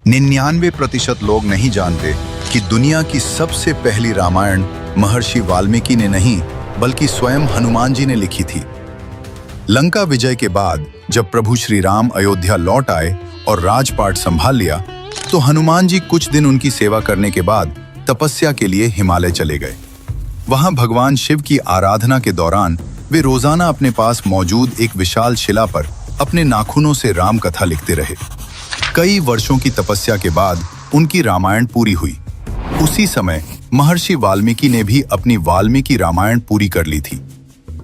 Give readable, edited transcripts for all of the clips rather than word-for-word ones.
99% लोग नहीं जानते कि दुनिया की सबसे पहली रामायण महर्षि वाल्मीकि ने नहीं बल्कि स्वयं हनुमान जी ने लिखी थी। लंका विजय के बाद जब प्रभु श्री राम अयोध्या लौट आए और राजपाट संभाल लिया तो हनुमान जी कुछ दिन उनकी सेवा करने के बाद तपस्या के लिए हिमालय चले गए। वहां भगवान शिव की आराधना के दौरान वे रोजाना अपने पास मौजूद एक विशाल शिला पर अपने नाखूनों से राम कथा लिखते रहे। कई वर्षों की तपस्या के बाद उनकी रामायण पूरी हुई। उसी समय महर्षि वाल्मीकि ने भी अपनी वाल्मीकि रामायण पूरी कर ली थी।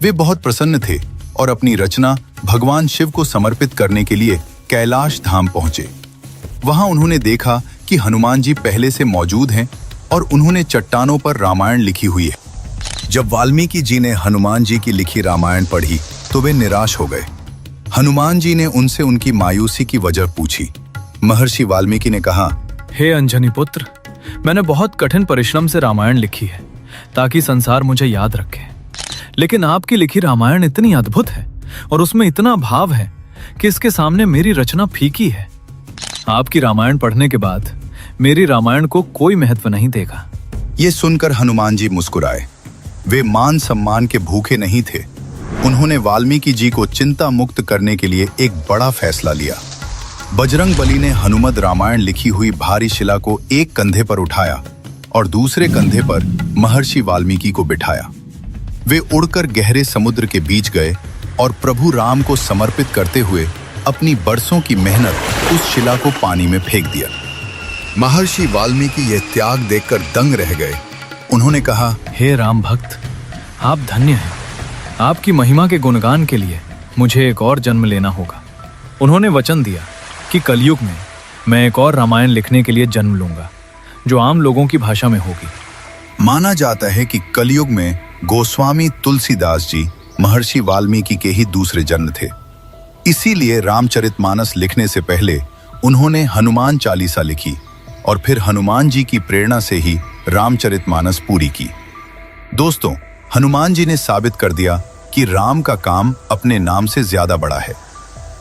वे बहुत प्रसन्न थे और अपनी रचना भगवान शिव को समर्पित करने के लिए कैलाश धाम पहुंचे। वहां उन्होंने देखा कि हनुमान जी पहले से मौजूद हैं और उन्होंने चट्टानों पर रामायण लिखी हुई है। जब वाल्मीकि जी ने हनुमान जी की लिखी रामायण पढ़ी तो वे निराश हो गए। हनुमान जी ने उनसे उनकी मायूसी की वजह पूछी। महर्षि वाल्मीकि ने कहा, हे अंजनी पुत्र, मैंने बहुत कठिन परिश्रम से रामायण लिखी है ताकि संसार मुझे याद रखे। लेकिन आपकी लिखी रामायण इतनी अद्भुत है और उसमें इतना भाव है कि इसके सामने मेरी रचना फीकी है। आपकी रामायण पढ़ने के बाद मेरी रामायण को कोई महत्व नहीं देगा। ये सुनकर हनुमान जी मुस्कुराए। वे मान सम्मान के भूखे नहीं थे। उन्होंने वाल्मीकि जी को चिंता मुक्त करने के लिए एक बड़ा फैसला लिया। बजरंग बली ने हनुमद रामायण लिखी हुई भारी शिला को एक कंधे पर उठाया और दूसरे कंधे पर महर्षि वाल्मीकि को बिठाया। वे उड़कर गहरे समुद्र के बीच गए और प्रभु राम को समर्पित करते हुए अपनी बरसों की मेहनत उस शिला को पानी में फेंक दिया। महर्षि वाल्मीकि यह त्याग देखकर दंग रह गए। उन्होंने कहा, हे राम भक्त, आप धन्य हैं। आपकी महिमा के गुणगान के लिए मुझे एक और जन्म लेना होगा। उन्होंने वचन दिया कि कलयुग में मैं एक और रामायण लिखने के लिए जन्म लूंगा जो आम लोगों की भाषा में होगी। माना जाता है कि कलयुग में गोस्वामी तुलसीदास जी महर्षि वाल्मीकि के ही दूसरे जन्म थे। इसीलिए रामचरितमानस लिखने से पहले उन्होंने हनुमान चालीसा लिखी और फिर हनुमान जी की प्रेरणा से ही रामचरितमानस पूरी की। दोस्तों, हनुमान जी ने साबित कर दिया कि राम का काम अपने नाम से ज्यादा बड़ा है।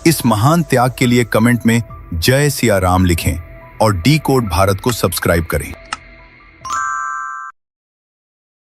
इस महान त्याग के लिए कमेंट में जय सिया राम लिखें और डी कोड भारत को सब्सक्राइब करें।